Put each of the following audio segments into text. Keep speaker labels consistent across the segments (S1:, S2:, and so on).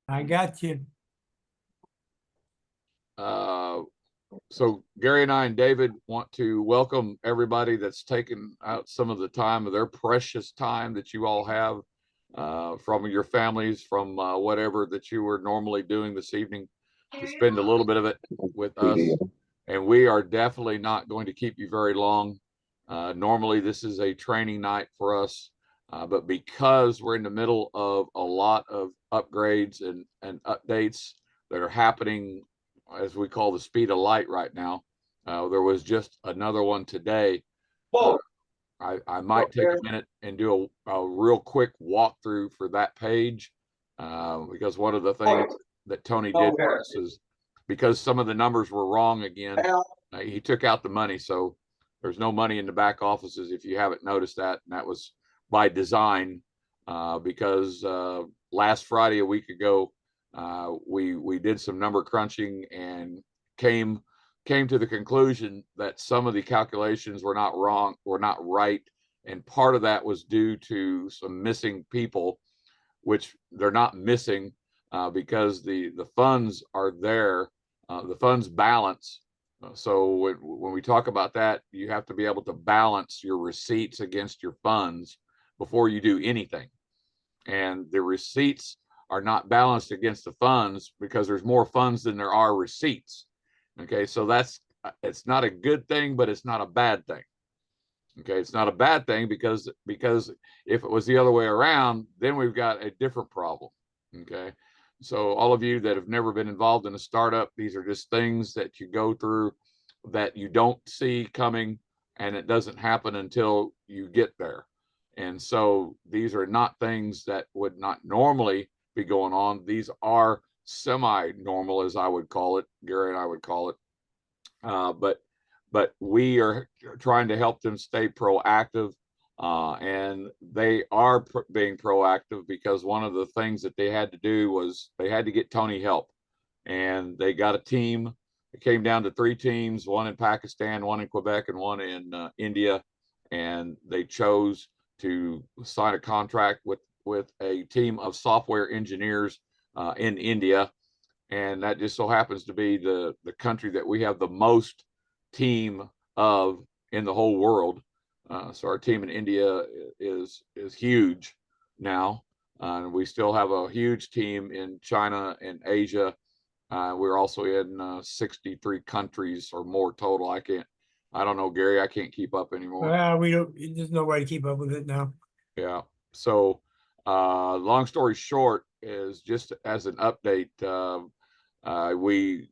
S1: I got you.
S2: So Gary and I and David want to welcome everybody that's taken out some of the time of their precious time that you all have from your families, from whatever that you were normally doing this evening, to spend a little bit of it with us. And we are definitely not going to keep you very long. Normally, this is a training night for us, but because we're in the middle of a lot of upgrades and updates that are happening, as we call the speed of light right now. There was just another one today. I might take a minute and do a real quick walkthrough for that page, because one of the things that Tony did for us is, because some of the numbers were wrong again, he took out the money. So there's no money in the back offices, if you haven't noticed that. And that was by design, because last Friday, a week ago, we did some number crunching and came to the conclusion that some of the calculations were not wrong, were not right, and part of that was due to some missing people, which they're not missing, because the funds are there, the funds balance. So when we talk about that, you have to be able to balance your receipts against your funds before you do anything. And the receipts are not balanced against the funds because there's more funds than there are receipts. Okay, so that's, it's not a good thing, but it's not a bad thing. Okay, it's not a bad thing because if it was the other way around, then we've got a different problem. Okay, so all of you that have never been involved in a startup, these are just things that you go through that you don't see coming, and it doesn't happen until you get there. And so these are not things that would not normally be going on. These are semi-normal, as I would call it, Gary and I would call it. But we are trying to help them stay proactive, and they are being proactive, because one of the things that they had to do was they had to get Tony help, and they got a team. It came down to 3 teams: one in Pakistan, one in Quebec, and one in India. And they chose to sign a contract with a team of software engineers in India, and that just so happens to be the country that we have the most team of in the whole world. So our team in India is huge now. We still have a huge team in China and Asia. We're also in 63 countries or more total. I don't know, Gary, I can't keep up anymore.
S1: We don't, there's no way to keep up with it now.
S2: Yeah. So, long story short is, just as an update, we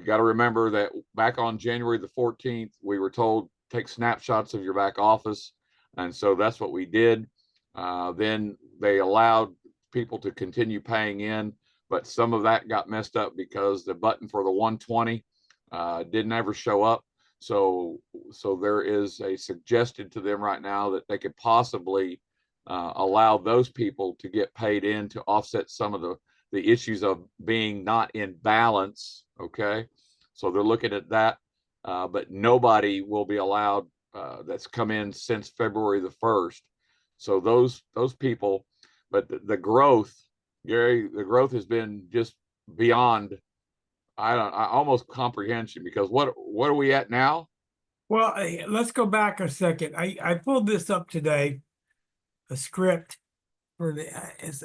S2: got to remember that back on January the 14th, we were told take snapshots of your back office, and so that's what we did. Then they allowed people to continue paying in, but some of that got messed up because the button for the 120 didn't ever show up. So there is a suggestion to them right now that they could possibly allow those people to get paid in to offset some of the issues of being not in balance. Okay, so they're looking at that, but nobody will be allowed that's come in since February the 1st. So those people, but the growth, Gary, the growth has been just beyond, I almost comprehension, because what are we at now?
S1: Well, let's go back a second. I pulled this up today, a script for the,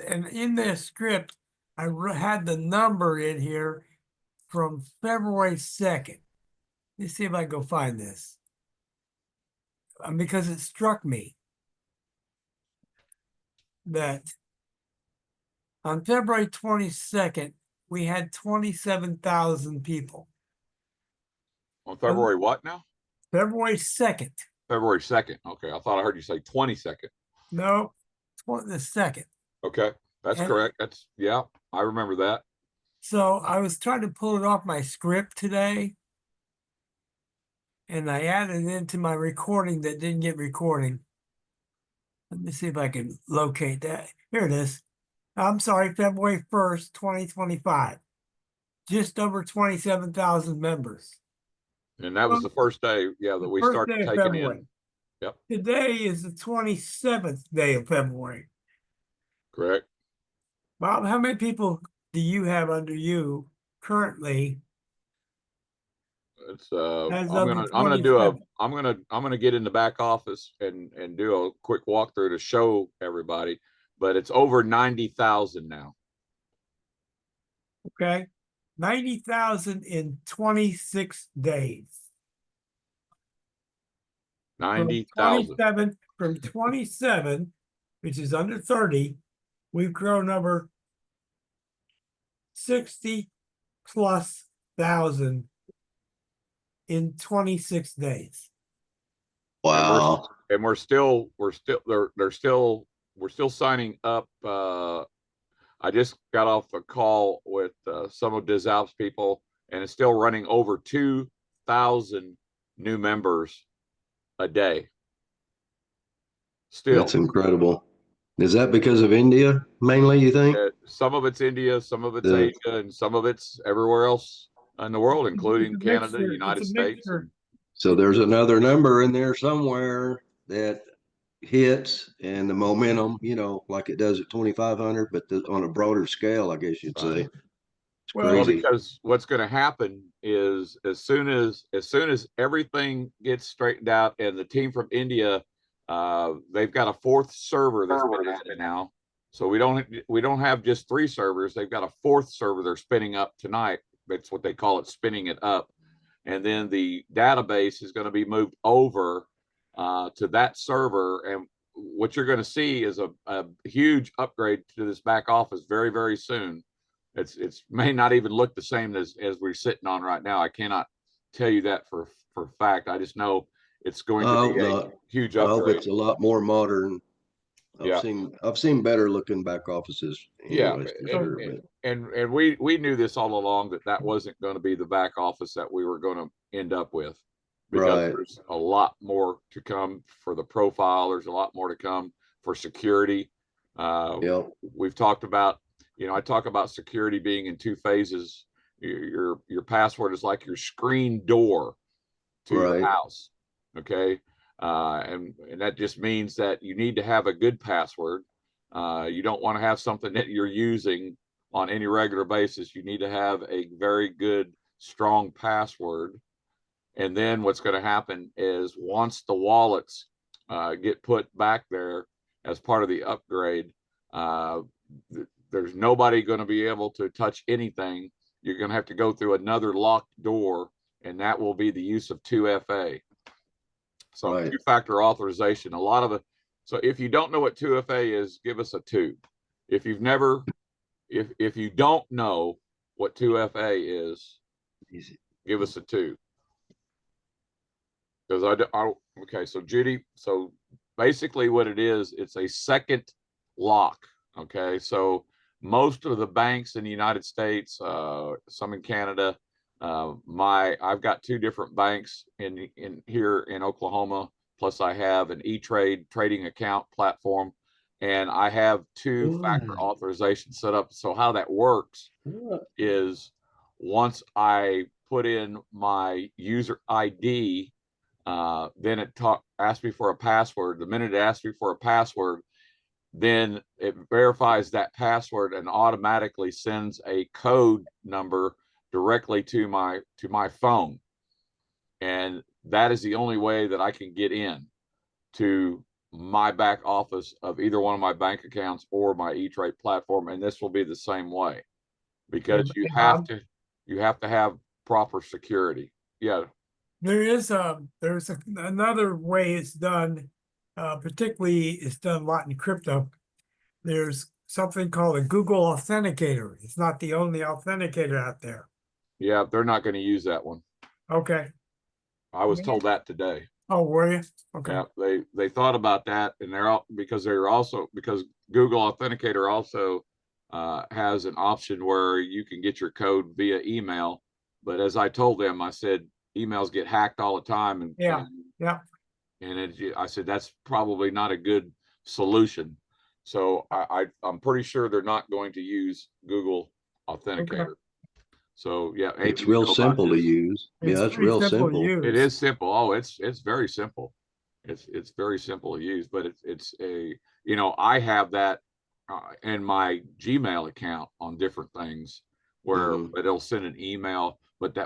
S1: and in this script, I had the number in here from February 2nd. Let's see if I can go find this. Because it struck me that on February 22nd, we had 27,000 people.
S2: On February what now?
S1: February 2nd.
S2: February 2nd. Okay, I thought I heard you say 22nd.
S1: No, the 2nd.
S2: Okay, that's correct. That's, yeah, I remember that.
S1: So I was trying to pull it off my script today, and I added it into my recording that didn't get recording. Let me see if I can locate that. Here it is. I'm sorry, February 1st, 2025. Just over 27,000 members.
S2: And that was the first day, yeah, that we
S1: First
S2: started
S1: day of
S2: taking
S1: February.
S2: in. Yep,
S1: Today is the 27th day of February.
S2: correct.
S1: Bob, how many people do you have under you currently
S2: It's
S1: as
S2: I'm
S1: of the
S2: gonna do a
S1: 27th?
S2: I'm gonna get in the back office and do a quick walkthrough to show everybody, but it's over 90,000 now.
S1: Okay, 90,000 in 26 days. From
S2: 90,000.
S1: 27, from 27, which is under 30, we've grown over 60 plus thousand in 26 days.
S3: Wow.
S2: And we're still they're still we're still signing up. I just got off a call with some of DizAlp's people, and it's still running over 2,000 new members a day. Still,
S3: That's incredible. Is that because of India mainly, you think?
S2: some of it's India, some of it's
S3: Yeah.
S2: Asia, and some of it's everywhere else in the world, including
S1: It's a
S2: Canada,
S1: mixture.
S2: United
S1: It's a
S2: States.
S1: mixture.
S3: So there's another number in there somewhere that hits and the momentum, you know, like it does at 2,500, but on a broader scale, I guess you'd say.
S2: Right.
S3: It's
S1: Well,
S2: Well,
S3: crazy.
S2: because what's going to happen is as soon as everything gets straightened out, and the team from India, they've got a fourth server that's been added now. So we don't have just 3 servers. They've got a fourth server they're spinning up tonight. That's what they call it, spinning it up. And then the database is going to be moved over to that server. And what you're going to see is a huge upgrade to this back office very, very soon. It's may not even look the same as we're sitting on right now. I cannot tell you that for fact. I just know it's going to be a huge
S3: I hope
S2: upgrade.
S3: it's a lot more modern.
S2: Yeah.
S3: I've seen better looking back offices.
S2: Yeah,
S3: Anyways, for sure, but
S2: and we knew this all along, that wasn't going to be the back office that we were going to end up with, because
S3: Right.
S2: there's a lot more to come for the profile. There's a lot more to come for security.
S3: Yep.
S2: We've talked about, I talk about security being in 2 phases. Your password is like your screen door to your
S3: Right.
S2: house. Okay. And that just means that you need to have a good password. You don't want to have something that you're using on any regular basis. You need to have a very good, strong password. And then what's going to happen is once the wallets get put back there as part of the upgrade, there's nobody going to be able to touch anything. You're going to have to go through another locked door, and that will be the use of 2FA. So
S3: Right.
S2: 2-factor authorization, a lot of it. So if you don't know what 2FA is, give us a 2. If you've never, if you don't know what 2FA is,
S3: Easy.
S2: give us a 2. Because okay, so Judy, so basically what it is, it's a second lock. Okay, so most of the banks in the United States, some in Canada, I've got 2 different banks in here in Oklahoma, plus I have an E-Trade trading account platform, and I have 2-factor authorization set up. So how that works is once I put in my user ID, then it asks me for a password. The minute it asks me for a password, then it verifies that password and automatically sends a code number directly to my phone. And that is the only way that I can get in to my back office of either one of my bank accounts or my E-Trade platform. And this will be the same way, because you have to have proper security. Yeah.
S1: There's another way it's done, particularly it's done a lot in crypto. There's something called a Google Authenticator. It's not the only authenticator out there.
S2: Yeah, they're not going to use that one.
S1: Okay.
S2: I was told that today.
S1: Oh, were you? Okay.
S2: Yeah, they thought about that, and because Google Authenticator also has an option where you can get your code via email. But as I told them, I said emails get hacked all the time, and I said that's probably not a good solution. So I'm pretty sure they're not going to use Google Authenticator. Okay. So yeah,
S3: it's real simple to use. Yeah, it's real simple.
S2: It is simple. Oh, it's very simple. It's very simple to use, but it's a, I have that and my Gmail account on different things where
S3: Mhm.
S2: it'll send an email, but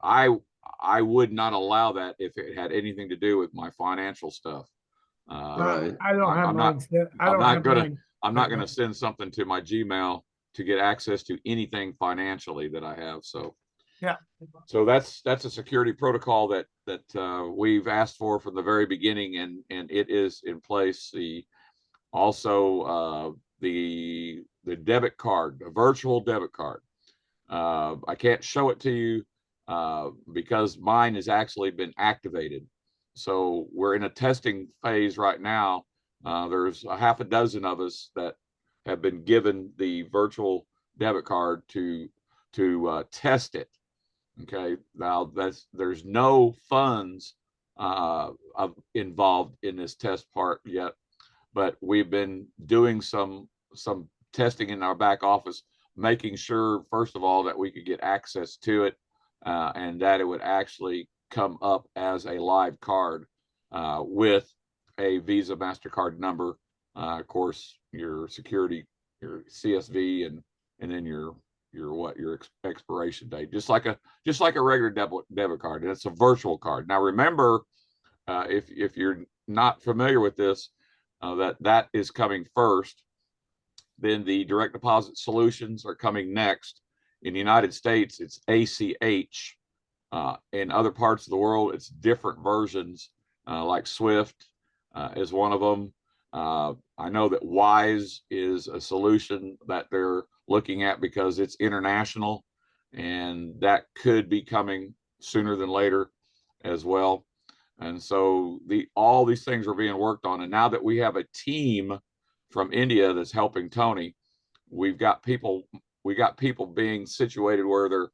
S2: I would not allow that if it had anything to do with my financial stuff.
S3: Right.
S1: I don't have
S2: I'm not,
S1: mine set. I
S2: I'm
S1: don't
S2: not
S1: have
S2: gonna,
S1: mine.
S2: I'm
S1: that
S2: not gonna
S1: way.
S2: send something to my Gmail to get access to anything financially that I have. So,
S1: Yeah.
S2: so that's a security protocol that we've asked for from the very beginning, and it is in place. The debit card, the virtual debit card. I can't show it to you because mine has actually been activated. So we're in a testing phase right now. There's a half a dozen of us that have been given the virtual debit card to test it. Okay, now there's no funds involved in this test part yet, but we've been doing some testing in our back office, making sure first of all that we could get access to it, and that it would actually come up as a live card with a Visa MasterCard number, of course your security, your CSV, and then your expiration date, just like a regular debit card, and it's a virtual card. Now remember, if you're not familiar with this, that is coming first. Then the direct deposit solutions are coming next. In the United States, it's ACH. In other parts of the world, it's different versions, like Swift is one of them. I know that Wise is a solution that they're looking at because it's international, and that could be coming sooner than later as well. And so all these things are being worked on. And now that we have a team from India that's helping Tony, we've got people we got people being situated where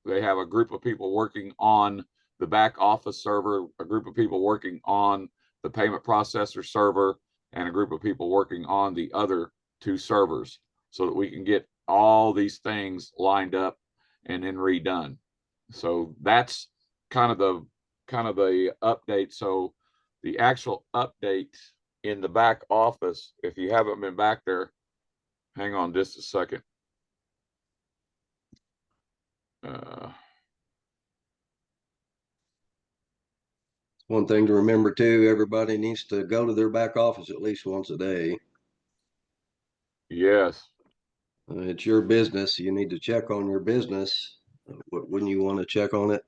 S2: they have a group of people working on the back office server, a group of people working on the payment processor server, and a group of people working on the other two servers, so that we can get all these things lined up and then redone. So that's kind of the update. So the actual update in the back office, if you haven't been back there, hang on just a second.
S3: One thing to remember too, everybody needs to go to their back office at least once a day.
S2: Yes.
S3: It's your business. You need to check on your business. Wouldn't you want to check on it?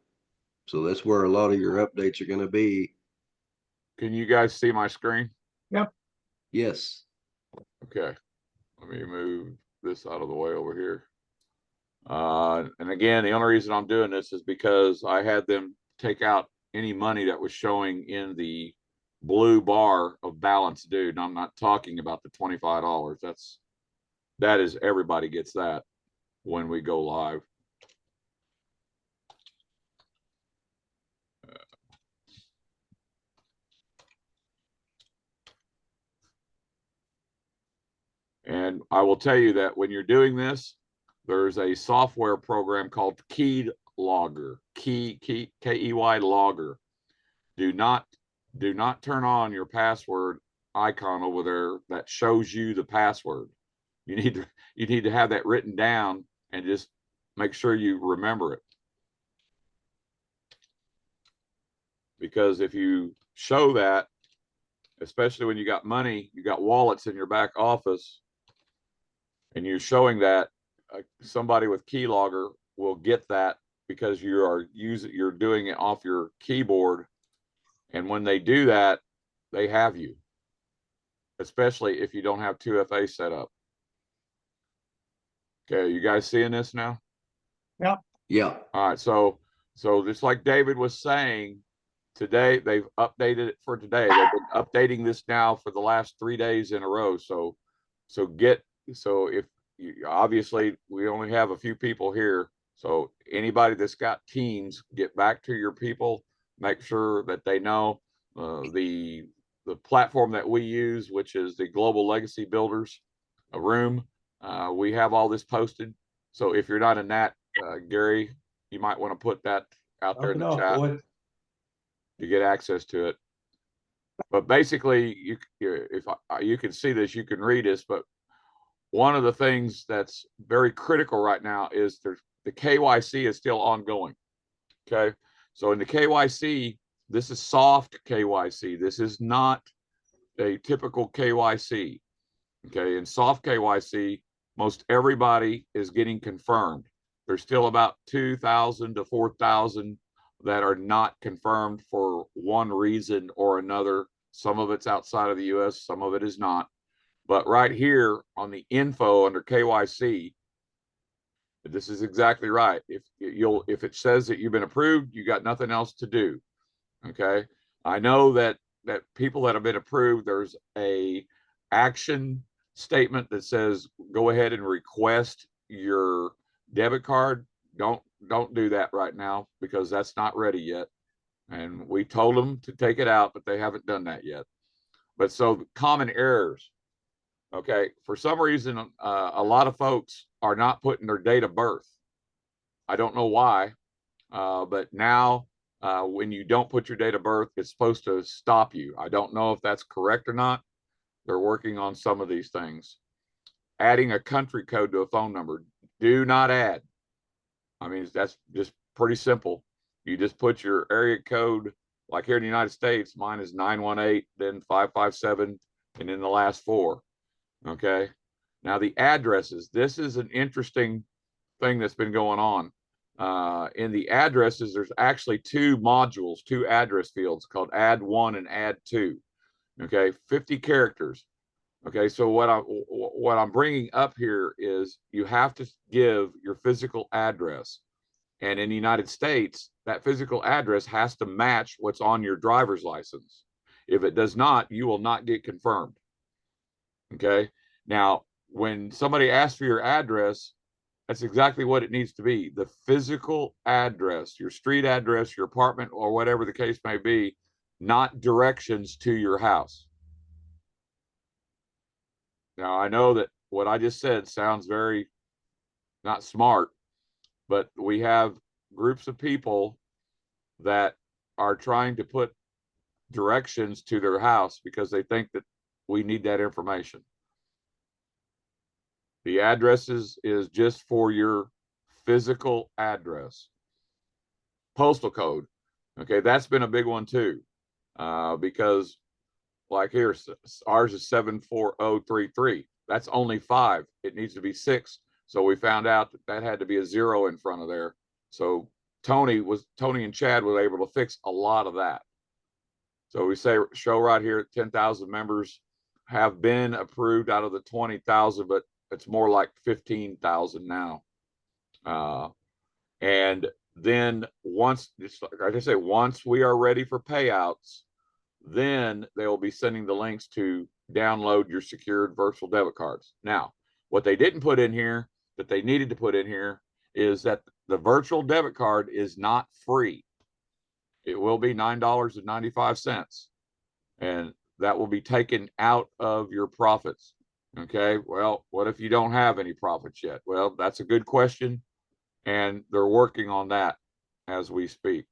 S3: So that's where a lot of your updates are going to be.
S2: Can you guys see my screen?
S1: Yep.
S3: Yes.
S2: Okay. Let me move this out of the way over here. And again, the only reason I'm doing this is because I had them take out any money that was showing in the blue bar of balance due. And I'm not talking about the $25. That is, everybody gets that when we go live. And I will tell you that when you're doing this, there's a software program called Key Logger, Key K-E-Y Logger. Do not turn on your password icon over there that shows you the password. You need to have that written down and just make sure you remember it. Because if you show that, especially when you got money, you got wallets in your back office, and you're showing that, somebody with Keylogger will get that because you're doing it off your keyboard, and when they do that, they have you, especially if you don't have 2FA set up. Okay, you guys seeing this now?
S1: Yep.
S3: Yeah.
S2: All right, so just like David was saying, today they've updated it for today. They've been updating this now for the last 3 days in a row. So if obviously we only have a few people here, so anybody that's got teams, get back to your people, make sure that they know the platform that we use, which is the Global Legacy Builders room. We have all this posted. So if you're not in that, Gary, you might want to put that out there in the chat to get access to it. But basically, you can see this, you can read this, but one of the things that's very critical right now is the KYC is still ongoing. Okay. So in the KYC, this is soft KYC. This is not a typical KYC. Okay. In soft KYC, most everybody is getting confirmed. There's still about 2,000 to 4,000 that are not confirmed for one reason or another. Some of it's outside of the US, some of it is not. But right here on the info under KYC, this is exactly right. If it says that you've been approved, you got nothing else to do. Okay. I know that people that have been approved, there's a action statement that says go ahead and request your debit card. Don't do that right now because that's not ready yet. And we told them to take it out, but they haven't done that yet. But so common errors. Okay, for some reason, a lot of folks are not putting their date of birth. I don't know why, but now when you don't put your date of birth, it's supposed to stop you. I don't know if that's correct or not. They're working on some of these things. Adding a country code to a phone number, do not add. I mean, that's just pretty simple. You just put your area code, like here in the United States, mine is 918, then 557, and then the last four. Okay. Now the addresses, this is an interesting thing that's been going on. In the addresses, there's actually two modules, two address fields called add 1 and add 2. Okay. 50 characters. Okay. So what I'm bringing up here is you have to give your physical address. And in the United States, that physical address has to match what's on your driver's license. If it does not, you will not get confirmed. Okay. Now, when somebody asks for your address, that's exactly what it needs to be. The physical address, your street address, your apartment, or whatever the case may be, not directions to your house. Now, I know that what I just said sounds very not smart, but we have groups of people that are trying to put directions to their house because they think that we need that information. The addresses is just for your physical address. Postal code. Okay, that's been a big one too. Because like here, ours is 74033. That's only 5. It needs to be 6. So we found out that had to be a 0 in front of there. So Tony and Chad were able to fix a lot of that. So we show right here 10,000 members have been approved out of the 20,000, but it's more like 15,000 now. And then once, like I say, once we are ready for payouts, then they will be sending the links to download your secured virtual debit cards. Now, what they didn't put in here that they needed to put in here is that the virtual debit card is not free. It will be $9.95, and that will be taken out of your profits. Okay, well, what if you don't have any profits yet? Well, that's a good question, and they're working on that as we speak.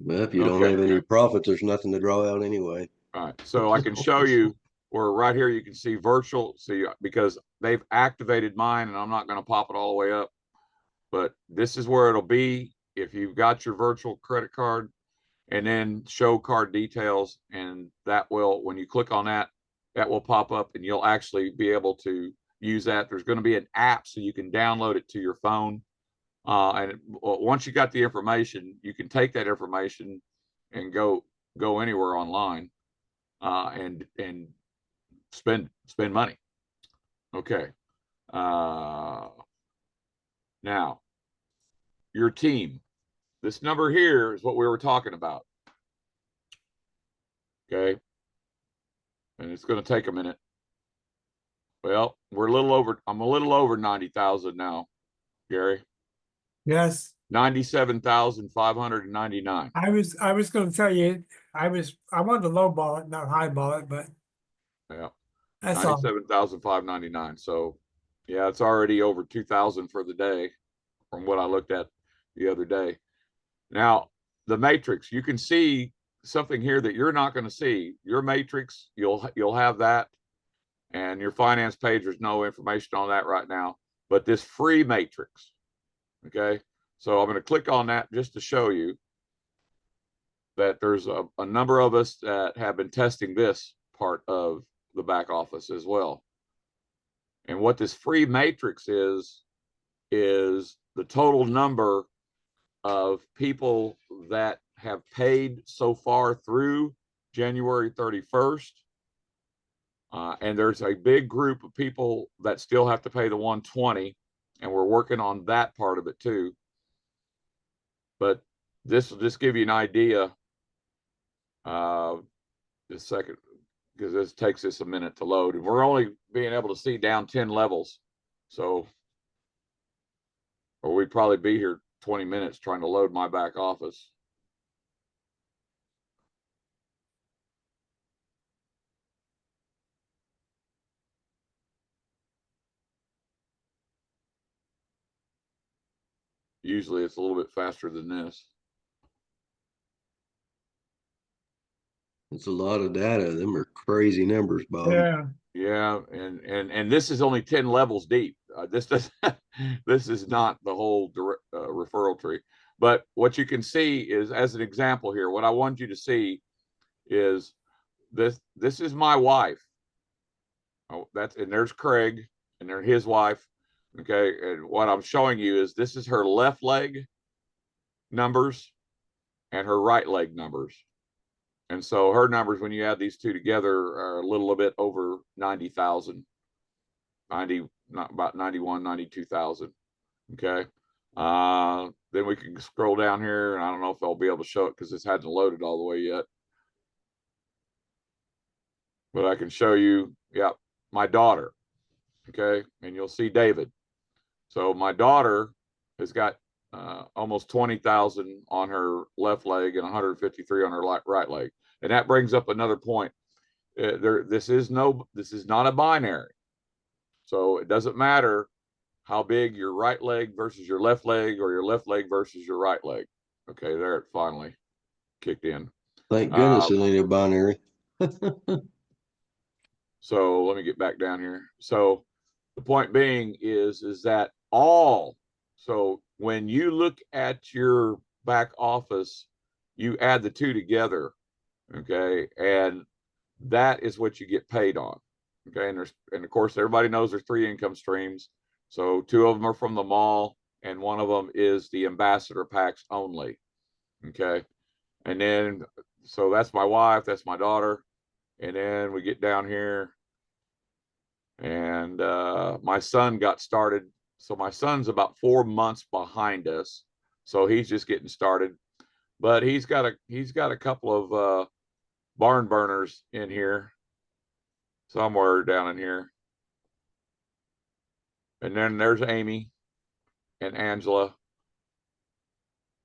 S3: Well, if you don't have any profits, there's nothing to draw out anyway.
S2: All right, so I can show you where right here you can see virtual, see, because they've activated mine, and I'm not going to pop it all the way up, but this is where it'll be if you've got your virtual credit card, and then show card details, and that will, when you click on that, that will pop up and you'll actually be able to use that. There's going to be an app so you can download it to your phone. And once you got the information, you can take that information and go anywhere online and spend money. Okay. Now, your team. This number here is what we were talking about. Okay. And it's going to take a minute. Well, I'm a little over 90,000 now, Gary.
S1: Yes.
S2: 97,599.
S1: I was going to tell you, I wanted to lowball it, not highball it, but
S2: yeah,
S1: that's all.
S2: 97,599. So yeah, it's already over 2,000 for the day from what I looked at the other day. Now, the matrix, you can see something here that you're not going to see. Your matrix, you'll have that. And your finance page, there's no information on that right now, but this free matrix. Okay. So I'm going to click on that just to show you that there's a number of us that have been testing this part of the back office as well. And what this free matrix is the total number of people that have paid so far through January 31st. And there's a big group of people that still have to pay the 120, and we're working on that part of it too. But this will just give you an idea. Just a second, because this takes us a minute to load, and we're only being able to see down 10 levels. So, or we'd probably be here 20 minutes trying to load my back office. Usually it's a little bit faster than this.
S3: It's a lot of data. Them are crazy numbers, Bob.
S1: Yeah.
S2: Yeah, and this is only 10 levels deep. This does this is not the whole referral tree. But what you can see is, as an example here, what I want you to see is this. This is my wife. Oh, and there's Craig, and there's his wife. Okay, and what I'm showing you is this is her left leg numbers and her right leg numbers. And so her numbers, when you add these two together, are a little bit over 90,000, about 91, 92,000. Okay. Then we can scroll down here, and I don't know if I'll be able to show it because this hasn't loaded all the way yet. But I can show you, yeah, my daughter. Okay. And you'll see David. So my daughter has got almost 20,000 on her left leg and 153 on her right leg. And that brings up another point. This is not a binary. So it doesn't matter how big your right leg versus your left leg, or your left leg versus your right leg. Okay, there it finally kicked in.
S3: Thank goodness it ain't a binary.
S2: So let me get back down here. So the point being is that so when you look at your back office, you add the two together, okay, and that is what you get paid on, okay. And of course everybody knows there's 3 income streams. So 2 of them are from the mall, and 1 of them is the ambassador packs only, okay. And then so that's my wife, that's my daughter, and then we get down here, and my son got started. So my son's about 4 months behind us, so he's just getting started. But he's got a couple of barn burners in here, somewhere down in here. And then there's Amy and Angela.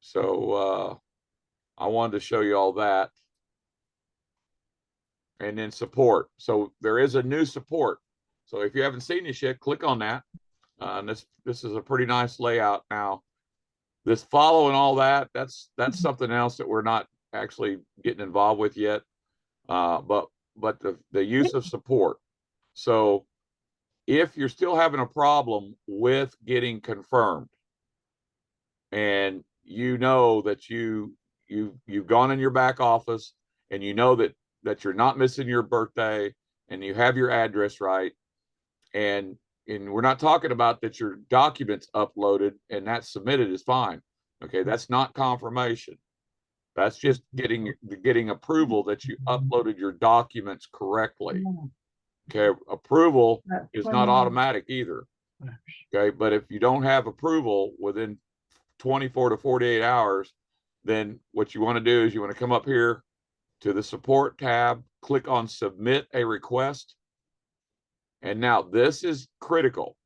S2: So I wanted to show you all that. And then support. So there is a new support. So if you haven't seen this yet, click on that. And this is a pretty nice layout. Now, this follow and all that, that's something else that we're not actually getting involved with yet. But the use of support. So if you're still having a problem with getting confirmed, and you know that you've gone in your back office, and you know that you're not missing your birthday, and you have your address right, and we're not talking about that your documents uploaded and that's submitted is fine. Okay, that's not confirmation. That's just getting approval that you uploaded your documents correctly. Okay, approval is not automatic either. Okay, but if you don't have approval within 24 to 48 hours, then what you want to do is you want to come up here to the support tab, click on submit a request. And now this is critical.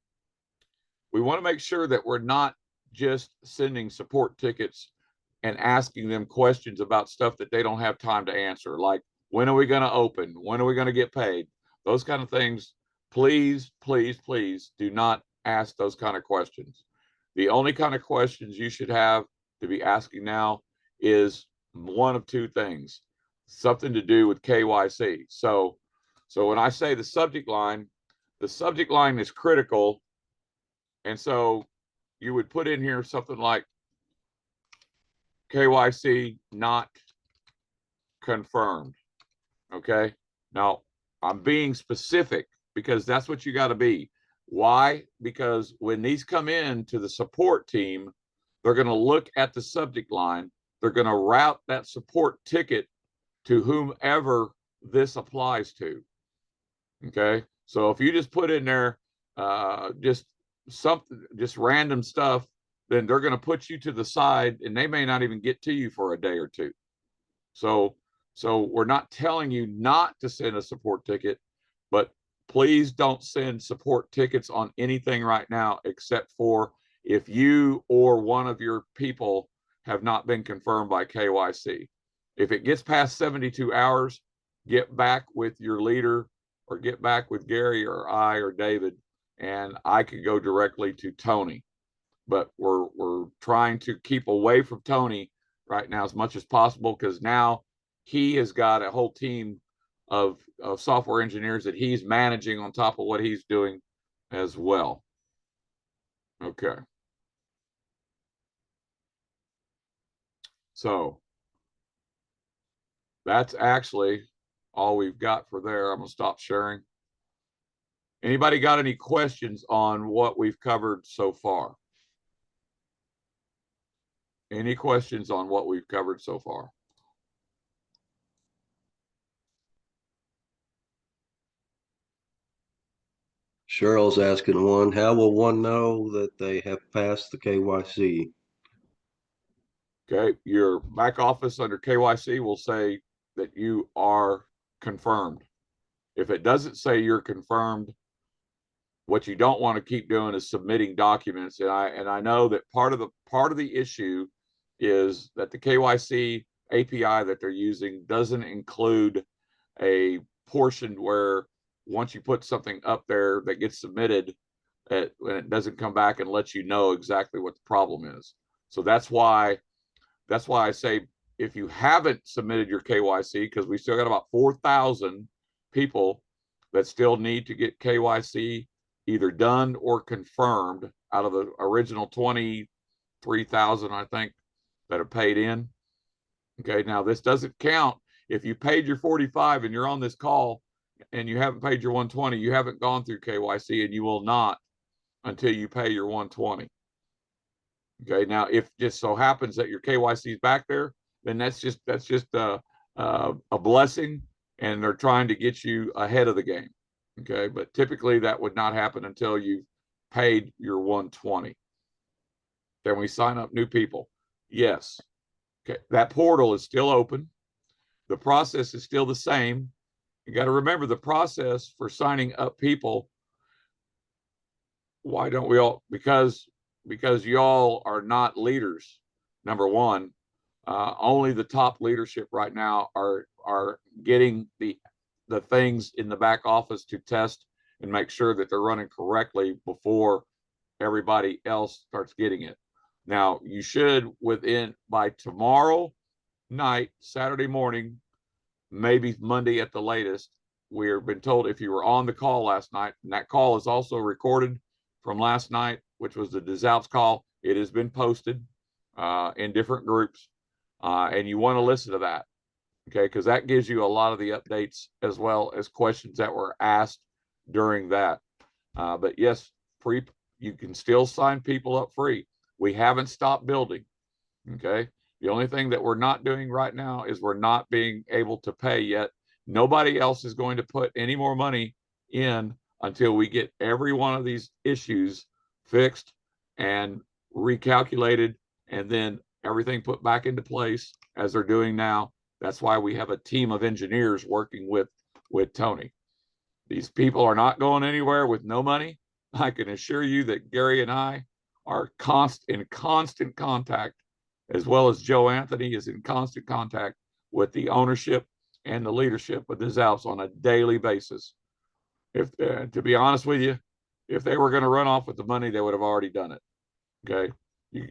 S2: We want to make sure that we're not just sending support tickets and asking them questions about stuff that they don't have time to answer. Like, when are we going to open? When are we going to get paid? Those kind of things. Please, please, please do not ask those kind of questions. The only kind of questions you should have to be asking now is one of 2 things, something to do with KYC. So So when I say the subject line is critical. And so you would put in here something like KYC not confirmed. Okay. Now I'm being specific because that's what you got to be. Why? Because when these come in to the support team, they're going to look at the subject line. They're going to route that support ticket to whomever this applies to. Okay. So if you just put in there just random stuff, then they're going to put you to the side and they may not even get to you for a day or two. So we're not telling you not to send a support ticket, but please don't send support tickets on anything right now, except for if you or one of your people have not been confirmed by KYC. If it gets past 72 hours, get back with your leader or get back with Gary or I or David, and I could go directly to Tony. But we're trying to keep away from Tony right now as much as possible, because now he has got a whole team of software engineers that he's managing on top of what he's doing as well. Okay. So that's actually all we've got for there. I'm gonna stop sharing. Anybody got any questions on what we've covered so far? Any questions on what we've covered so far?
S3: Cheryl's asking one, how will one know that they have passed the KYC?
S2: Okay, your back office under KYC will say that you are confirmed. If it doesn't say you're confirmed, what you don't want to keep doing is submitting documents. And I know that part of the issue is that the KYC API that they're using doesn't include a portion where once you put something up there that gets submitted, and it doesn't come back and let you know exactly what the problem is. So that's why I say, if you haven't submitted your KYC, because we still got about 4,000 people that still need to get KYC either done or confirmed out of the original 23,000, I think, that have paid in. Okay, now this doesn't count if you paid your 45 and you're on this call and you haven't paid your 120, you haven't gone through KYC, and you will not until you pay your 120. Okay, now if just so happens that your KYC is back there, then that's just a blessing, and they're trying to get you ahead of the game. Okay, but typically that would not happen until you've paid your 120. Then we sign up new people. Yes. Okay, that portal is still open. The process is still the same. You got to remember the process for signing up people. Why don't we all? Because y'all are not leaders. Number one, only the top leadership right now are getting the things in the back office to test and make sure that they're running correctly before everybody else starts getting it. Now, you should, by tomorrow night, Saturday morning, maybe Monday at the latest, we've been told, if you were on the call last night, and that call is also recorded from last night, which was the DesAlps call, it has been posted in different groups, and you want to listen to that, okay? Because that gives you a lot of the updates as well as questions that were asked during that. But yes, you can still sign people up free. We haven't stopped building, okay? The only thing that we're not doing right now is we're not being able to pay yet. Nobody else is going to put any more money in until we get every one of these issues fixed and recalculated, and then everything put back into place as they're doing now. That's why we have a team of engineers working with Tony. These people are not going anywhere with no money. I can assure you that Gary and I are in constant contact, as well as Joe Anthony is in constant contact with the ownership and the leadership of DesAlps on a daily basis. If to be honest with you, if they were going to run off with the money, they would have already done it. Okay,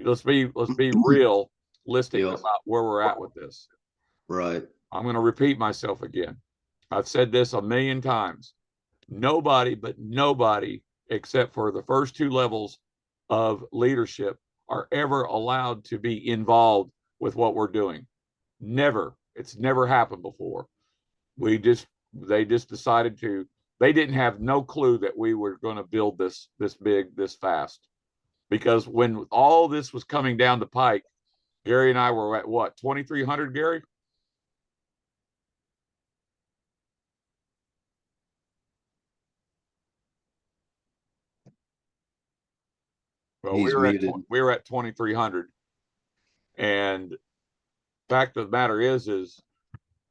S2: let's be realistic about where we're at with this.
S3: Right.
S2: I'm going to repeat myself again. I've said this a million times. Nobody, but nobody, except for the first two levels of leadership, are ever allowed to be involved with what we're doing. Never. It's never happened before. They just decided to. They didn't have no clue that we were going to build this big, this fast. Because when all this was coming down the pike, Gary and I were at what, 2,300, Gary? Well,
S3: He's muted.
S2: we were at 2,300, and fact of the matter is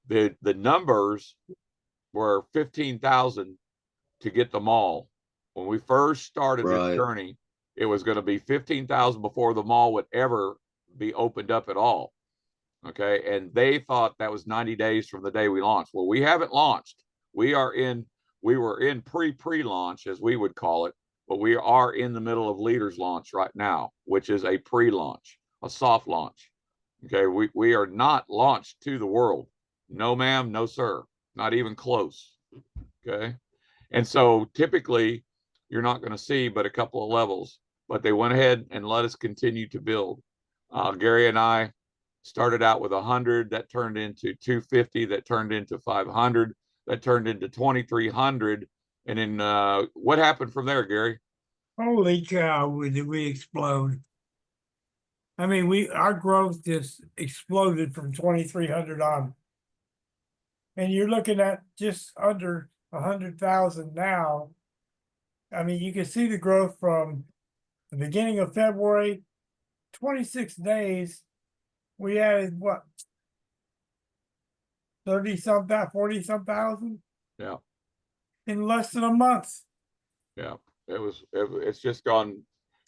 S2: the numbers were 15,000 to get the mall. When we first started this
S3: Right.
S2: journey, it was going to be 15,000 before the mall would ever be opened up at all. Okay, and they thought that was 90 days from the day we launched. Well, we haven't launched. We were in pre-launch, as we would call it, but we are in the middle of leaders launch right now, which is a pre-launch, a soft launch. Okay, we are not launched to the world. No, ma'am, no, sir, not even close. Okay, and so typically you're not going to see but a couple of levels, but they went ahead and let us continue to build. Gary and I started out with 100, that turned into 250, that turned into 500, that turned into 2,300. And then what happened from there, Gary?
S1: Holy cow, did we explode. I mean, our growth just exploded from 2,300 on. And you're looking at just under 100,000 now. I mean, you can see the growth from the beginning of February, 26 days. We added what? 30-something, 40-some thousand?
S2: Yeah.
S1: In less than a month.
S2: Yeah. It's just gone.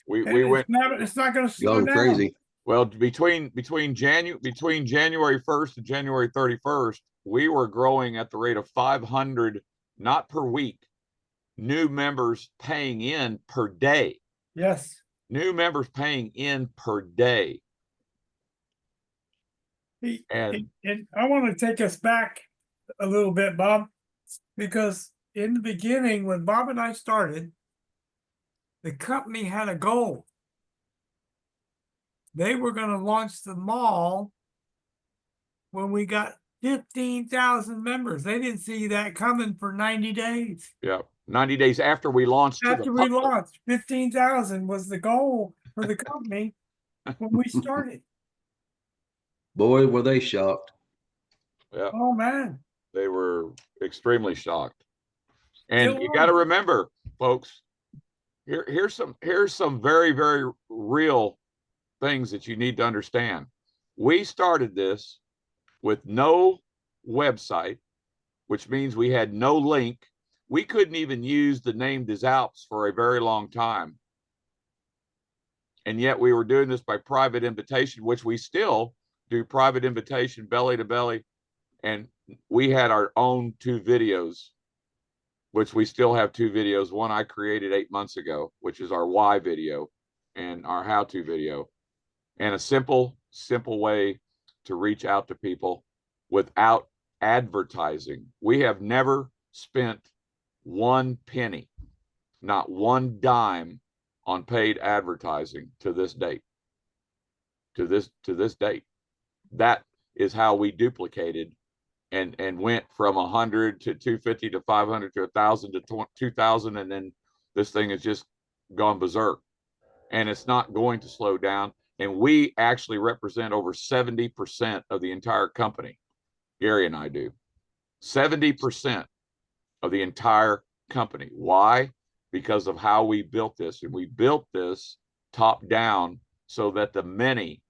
S2: We
S1: And
S2: went.
S1: it's not going to slow
S3: Gone
S1: down.
S3: crazy.
S2: Well, between January 1st and January 31st, we were growing at the rate of 500, not per week, new members paying in per day.
S1: Yes.
S2: New members paying in per day.
S1: And I want to take us back a little bit, Bob, because in the beginning, when Bob and I started, the company had a goal. They were going to launch the mall when we got 15,000 members. They didn't see that coming for 90 days.
S2: Yeah. 90 days after we launched.
S1: After we launched, 15,000 was the goal for the company when we started.
S3: Boy, were they shocked.
S2: Yeah.
S1: Oh, man.
S2: They were extremely shocked. And
S1: Still
S2: you
S1: are.
S2: got to remember, folks, here's some very, very real things that you need to understand. We started this with no website, which means we had no link. We couldn't even use the name Des Alps for a very long time. And yet we were doing this by private invitation, which we still do, private invitation, belly to belly. And we had our own 2 videos, which we still have 2 videos. One I created 8 months ago, which is our why video and our how-to video, and a simple way to reach out to people without advertising. We have never spent 1 penny, not 1 dime, on paid advertising to this date. To this date. That is how we duplicated and went from 100 to 250 to 500 to 1,000 to 2,000, and then this thing has just gone berserk. And it's not going to slow down. And we actually represent over 70% of the entire company. Gary and I do. 70% of the entire company. Why? Because of how we built this. And we built this top down so that the many,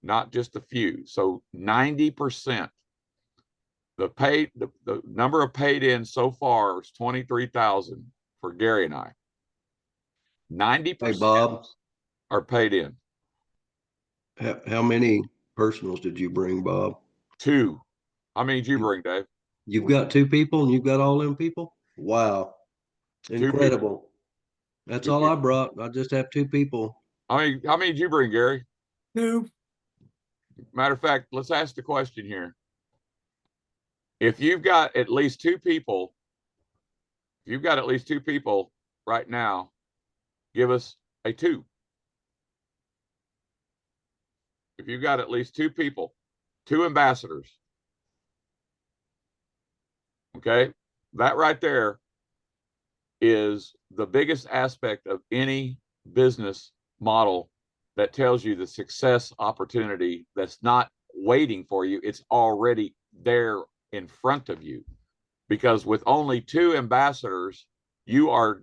S2: not just a few. So 90%. The number of paid in so far is 23,000 for Gary and I. 90%
S3: Hey, Bob,
S2: are paid in.
S3: how many personals did you bring, Bob?
S2: 2. How many did you bring, Dave?
S3: You've got 2 people and you've got all them people? Wow.
S2: 2 people.
S3: Incredible. That's
S2: 2
S3: all
S2: people.
S3: I brought. I just have 2 people.
S2: How many did you bring, Gary?
S1: 2.
S2: Matter of fact, let's ask the question here. If you've got at least two people, right now, give us a 2. If you've got at least 2 people, 2 ambassadors, okay, that right there is the biggest aspect of any business model that tells you the success opportunity that's not waiting for you. It's already there in front of you. Because with only 2 ambassadors, you are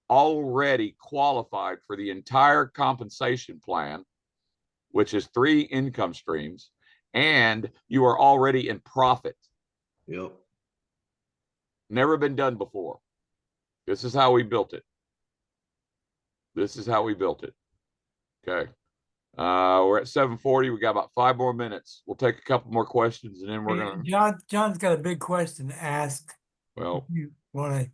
S2: already qualified for the entire compensation plan, which is 3 income streams, and you are already in profit.
S3: Yep.
S2: Never been done before. This is how we built it. Okay. We're at 7:40. We got about 5 more minutes. We'll take a couple more questions and then we're
S1: Hey,
S2: gonna.
S1: John's got a big question to ask.
S2: Well,
S1: You wanna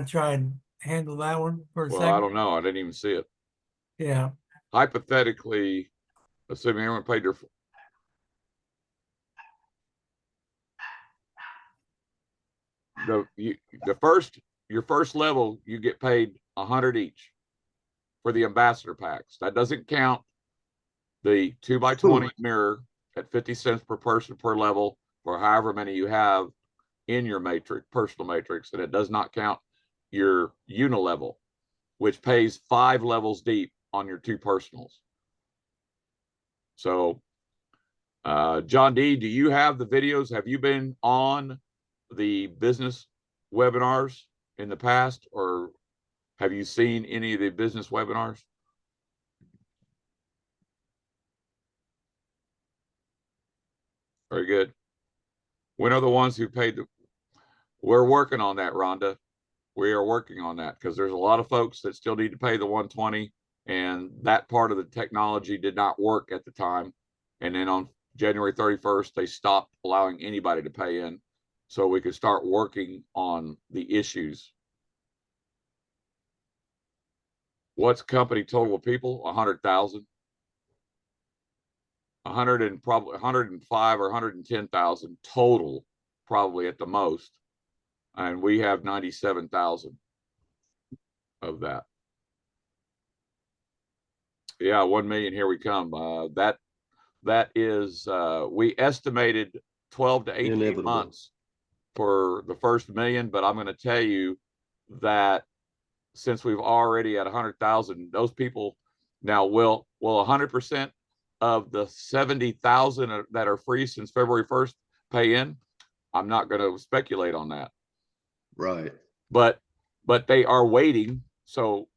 S1: try and handle that one for a
S2: I
S1: second?
S2: don't know. I didn't even see it.
S1: Yeah,
S2: Hypothetically, assuming everyone paid their. Your first level, you get paid 100 each for the ambassador packs. That doesn't count the 2x20 mirror at 50 cents per person per level for however many you have in your matrix, personal matrix, and it does not count your unilevel, which pays 5 levels deep on your 2 personals. So, John D, do you have the videos? Have you been on the business webinars in the past, or have you seen any of the business webinars? Very good. When are the ones who paid the, we're working on that, Rhonda. We are working on that because there's a lot of folks that still need to pay the 120, and that part of the technology did not work at the time. And then on January 31st, they stopped allowing anybody to pay in so we could start working on the issues. What's company total of people? 100,000. 100 and probably 105 or 110,000 total, probably at the most. And we have 97,000 of that. Yeah, 1 million, here we come. That is, we estimated 12 to 18
S3: Inevitable.
S2: months for the first million, but I'm going to tell you that since we've already at 100,000, those people now will 100% of the 70,000 that are free since February 1st pay in. I'm not going to speculate on that.
S3: Right.
S2: But they are waiting. So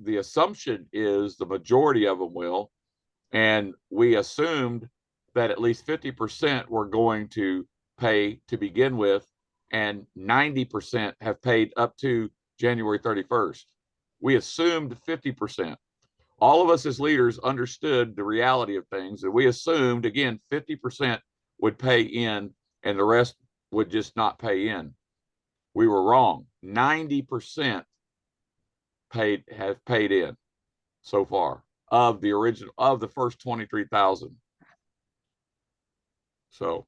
S2: the assumption is the majority of them will. And we assumed that at least 50% were going to pay to begin with, and 90% have paid up to January 31st. We assumed 50%. All of us as leaders understood the reality of things, and we assumed, again, 50% would pay in and the rest would just not pay in. We were wrong. 90% have paid in so far of the first 23,000. So,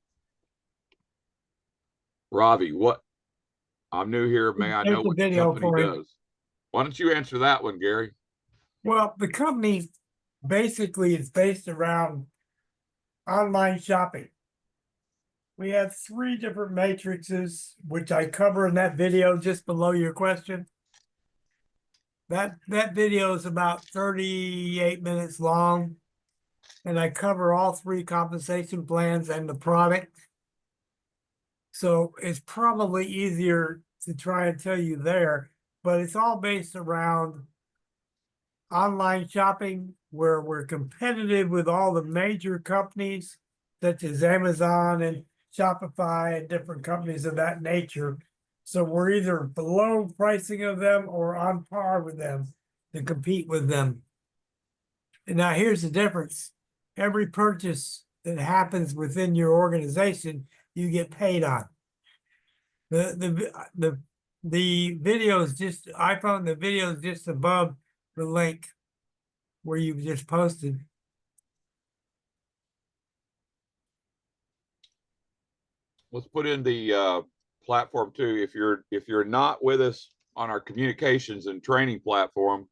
S2: Ravi, I'm new here. May I know what the company does? Why don't you answer that one, Gary?
S1: well, the company basically is based around online shopping. We have 3 different matrices, which I cover in that video just below your question. That video is about 38 minutes long, and I cover all 3 compensation plans and the product. So it's probably easier to try and tell you there, but it's all based around online shopping, where we're competitive with all the major companies such as Amazon and Shopify and different companies of that nature. So we're either below pricing of them or on par with them to compete with them. And now here's the difference. Every purchase that happens within your organization, you get paid on. The video is just, I found the video is just above the link where you just posted.
S2: let's put in the platform too. If you're not with us on our communications and training platform,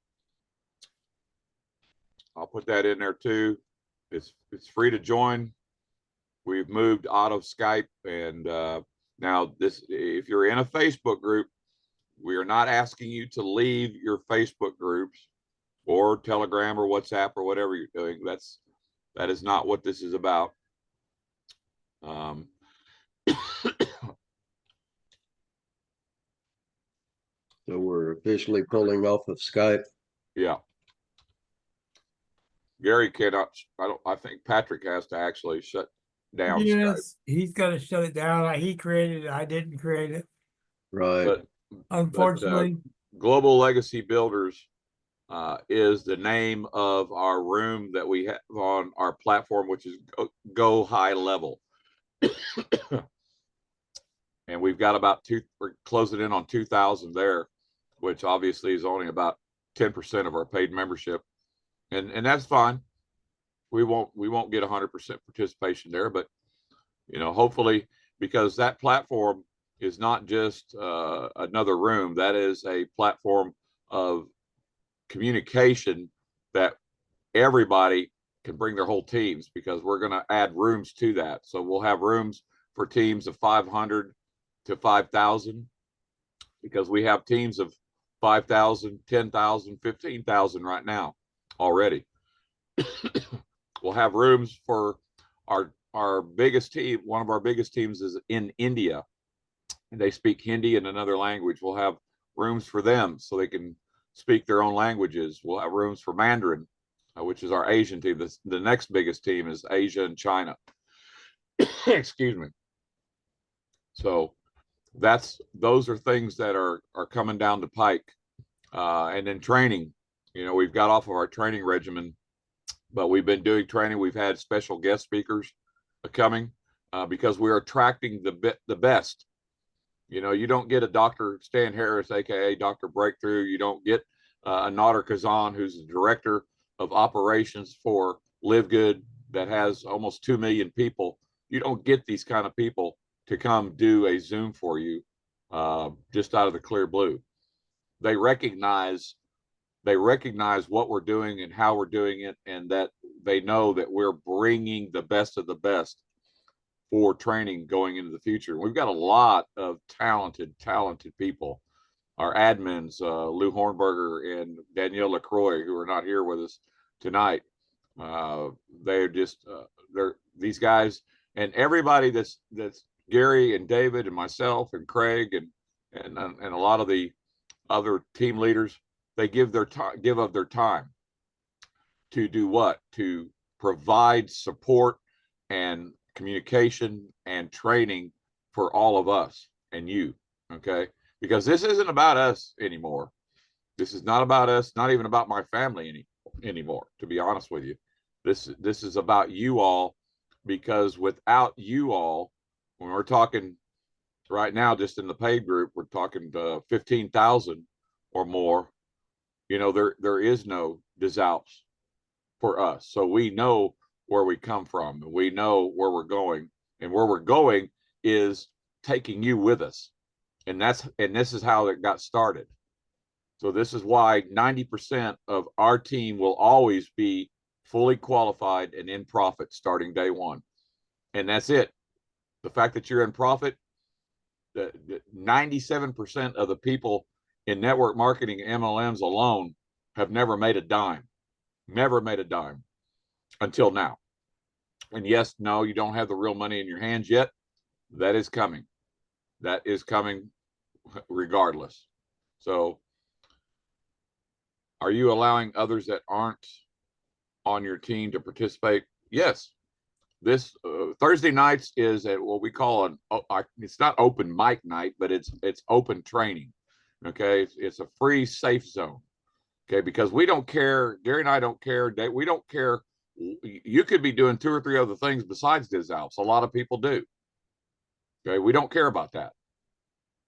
S2: I'll put that in there too. It's free to join. We've moved out of Skype, and now this, if you're in a Facebook group, we are not asking you to leave your Facebook groups or Telegram or WhatsApp or whatever you're doing. That is not what this is about.
S3: So we're officially pulling off of Skype.
S2: Yeah. Gary cannot, I think Patrick has to actually shut down Skype.
S1: Yes, he's gonna shut it down. He created it. I didn't create it,
S3: Right.
S2: But
S1: unfortunately.
S2: Global Legacy Builders is the name of our room that we have on our platform, which is Go High Level. And we've got about we're closing in on 2,000 there, which obviously is only about 10% of our paid membership. And that's fine. We won't get 100% participation there, but you know, hopefully, because that platform is not just another room, that is a platform of communication that everybody can bring their whole teams, because we're going to add rooms to that. So we'll have rooms for teams of 500 to 5,000, because we have teams of 5,000, 10,000, 15,000 right now already. We'll have rooms for our biggest team. One of our biggest teams is in India, and they speak Hindi and another language. We'll have rooms for them so they can speak their own languages. We'll have rooms for Mandarin, which is our Asian team. The next biggest team is Asia and China. Excuse me. So those are things that are coming down the pike. And then training, you know, we've got off of our training regimen, but we've been doing training. We've had special guest speakers coming because we're attracting the best. You know, you don't get a Dr. Stan Harris, aka Dr. Breakthrough. You don't get Nader Kazan, who's the director of operations for Live Good, that has almost 2 million people. You don't get these kind of people to come do a Zoom for you just out of the clear blue. They recognize what we're doing and how we're doing it, and that they know that we're bringing the best of the best for training going into the future. We've got a lot of talented people. Our admins, Lou Hornberger and Danielle LaCroix, who are not here with us tonight. They're just these guys, and everybody that's Gary and David and myself and Craig and a lot of the other team leaders. They give of their time to do what? To provide support and communication and training for all of us and you, okay? Because this isn't about us anymore. This is not about us, not even about my family anymore, to be honest with you. This is about you all, because without you all, when we're talking right now, just in the paid group, we're talking 15,000 or more. You know, there is no DesAlps for us. So we know where we come from. We know where we're going, and where we're going is taking you with us. And this is how it got started. So this is why 90% of our team will always be fully qualified and in profit starting day one. And that's it. The fact that you're in profit, 97% of the people in network marketing MLMs alone have never made a dime until now. And yes, no, you don't have the real money in your hands yet. That is coming regardless. So are you allowing others that aren't on your team to participate? Yes. This Thursday nights is what we call it's not open mic night, but it's open training. Okay, it's a free safe zone. Okay, because we don't care. Gary and I don't care. We don't care. You could be doing 2 or 3 other things besides DesAlps. A lot of people do. Okay, we don't care about that.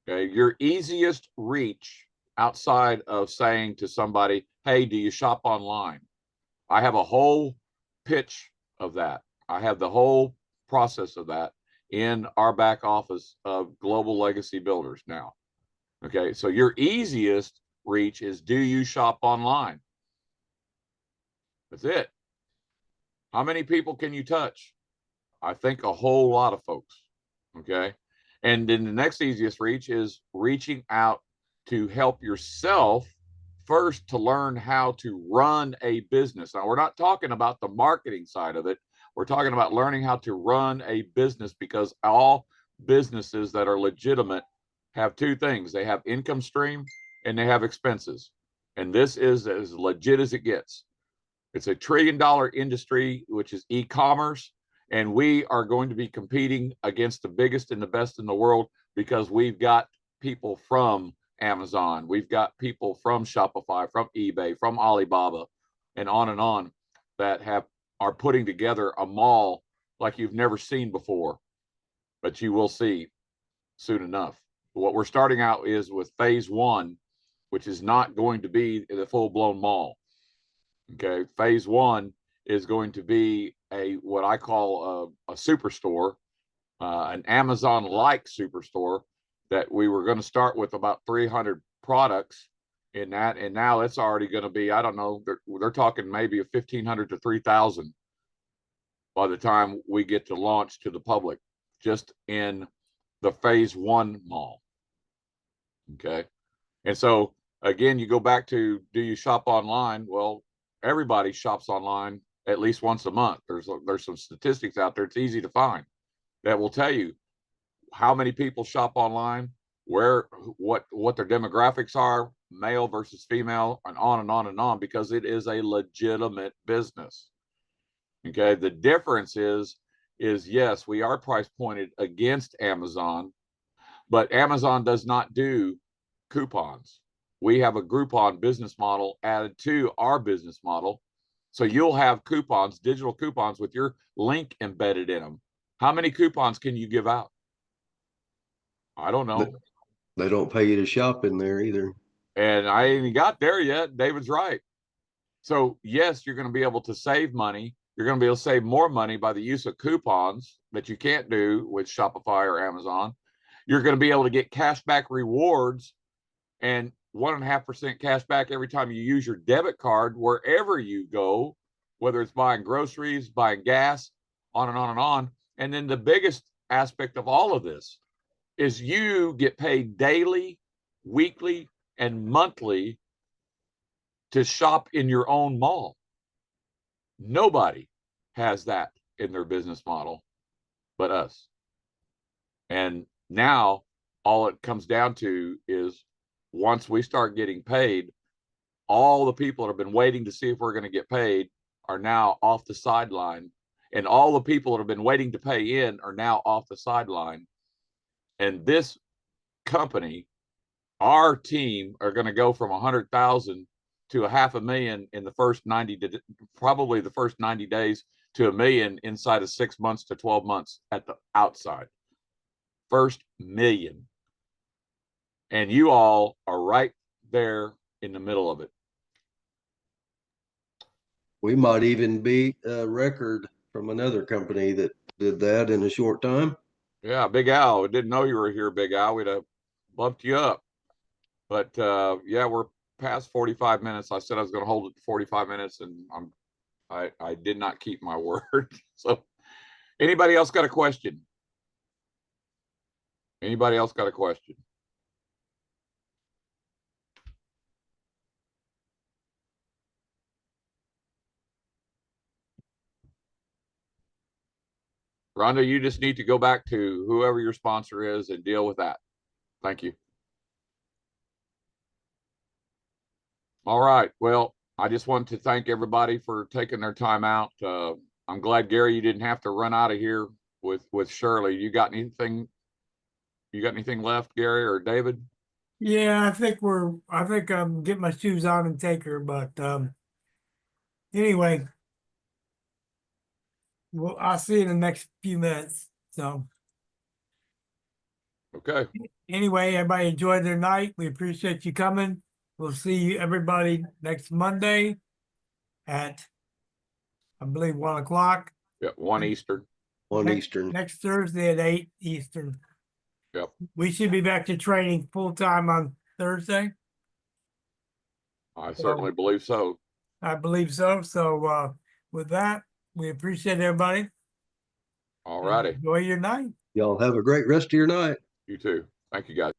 S2: Okay, your easiest reach outside of saying to somebody, "Hey, do you shop online?" I have a whole pitch of that. I have the whole process of that in our back office of Global Legacy Builders now. Okay, so your easiest reach is, do you shop online? That's it. How many people can you touch? I think a whole lot of folks. Okay. And then the next easiest reach is reaching out to help yourself first to learn how to run a business. Now, we're not talking about the marketing side of it. We're talking about learning how to run a business, because all businesses that are legitimate have two things. They have income stream and they have expenses. And this is as legit as it gets. It's a $1 trillion industry, which is e-commerce. And we are going to be competing against the biggest and the best in the world, because we've got people from Amazon, we've got people from Shopify, from eBay, from Alibaba, and on, that are putting together a mall like you've never seen before, but you will see soon enough. What we're starting out is with phase 1, which is not going to be the full-blown mall. Okay, phase 1 is going to be what I call a superstore, an Amazon-like superstore, that we were going to start with about 300 products in that, and now it's already going to be, I don't know, they're talking maybe 1,500 to 3,000 by the time we get to launch to the public, just in the phase 1 mall. Okay, and so again, you go back to, do you shop online? Well, everybody shops online at least once a month. There's some statistics out there. It's easy to find that will tell you how many people shop online, what their demographics are, male versus female, and on and on and on, because it is a legitimate business. Okay, the difference is yes, we are price pointed against Amazon, but Amazon does not do coupons. We have a Groupon business model added to our business model. So you'll have coupons, digital coupons with your link embedded in them. How many coupons can you give out? I don't know.
S3: They don't pay you to shop in there either.
S2: And I ain't got there yet. David's right. So yes, you're going to be able to save money. You're going to be able to save more money by the use of coupons that you can't do with Shopify or Amazon. You're going to be able to get cashback rewards and 1.5% cash back every time you use your debit card wherever you go, whether it's buying groceries, buying gas, on and on and on. And then the biggest aspect of all of this is you get paid daily, weekly, and monthly to shop in your own mall. Nobody has that in their business model but us. And now all it comes down to is, once we start getting paid, all the people that have been waiting to see if we're going to get paid are now off the sideline. And all the people that have been waiting to pay in are now off the sideline. And this company, our team, are going to go from 100,000 to 500,000 in the first 90, probably the first 90 days, to 1 million inside of 6 months to 12 months at the outside. First million. And you all are right there in the middle of it.
S3: We might even beat a record from another company that did that in a short time.
S2: Yeah, Big Al. I didn't know you were here, Big Al. We'd have bumped you up. But yeah, we're past 45 minutes. I said I was going to hold it to 45 minutes, and I did not keep my word. So anybody else got a question? Anybody else got a question? Rhonda, you just need to go back to whoever your sponsor is and deal with that. Thank you. All right. Well, I just want to thank everybody for taking their time out. I'm glad, Gary, you didn't have to run out of here with Shirley. You got anything left, Gary or David?
S1: Yeah, I think I'm getting my shoes on and take her, but anyway, well, I'll see you in the next few minutes. So
S2: Okay.
S1: anyway, everybody enjoy their night. We appreciate you coming. We'll see everybody next Monday at, I believe, 1 o'clock.
S2: Yeah, 1 Eastern.
S3: on
S1: Next-
S3: Eastern.
S1: Next Thursday at 8 Eastern.
S2: Yep.
S1: We should be back to training full-time on Thursday.
S2: I certainly believe so.
S1: I believe so. So, with that, we appreciate everybody.
S2: All righty.
S1: Enjoy your night.
S3: Y'all have a great rest of your night.
S2: You too. Thank you, guys.